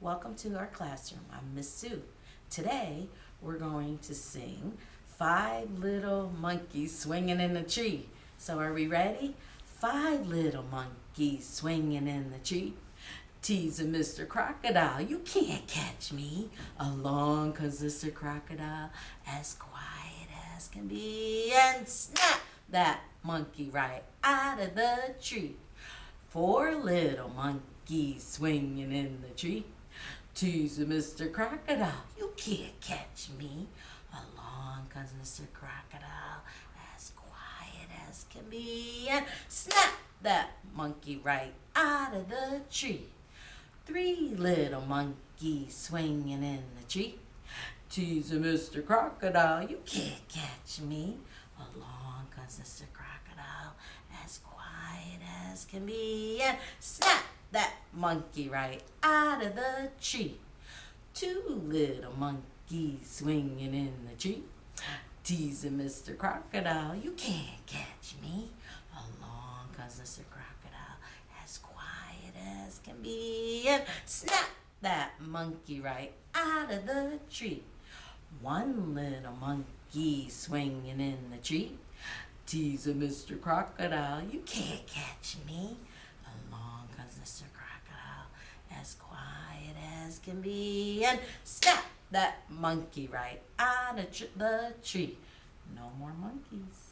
welcome to our classroom. I'm Miss Sue. Today we're going to sing Five Little Monkeys Swinging in the Tree. So are we ready? Five little monkeys swinging in the tree. Teasing Mr. Crocodile, you can't catch me. Along comes Mr. Crocodile, as quiet as can be, and snap that monkey right out of the tree. Four little monkeys swinging in the tree. Teasing Mr. Crocodile, you can't catch me. Along comes Mr. Crocodile, as quiet as can be, and snap that monkey right out of the tree. Three little monkeys swinging in the tree. Teasing Mr. Crocodile, you can't catch me. Along comes Mr. Crocodile, as quiet as can be, and snap that monkey right out of the tree. Two little monkeys swinging in the tree. Teasing Mr. Crocodile, you can't catch me. Along comes Mr. Crocodile, as quiet as can be, and snap that monkey right out of the tree. One little monkey swinging in the tree. Teasing Mr. Crocodile, you can't catch me. Along comes Mr. Crocodile, as quiet as can be, and snap that monkey right out of the tree. No more monkeys.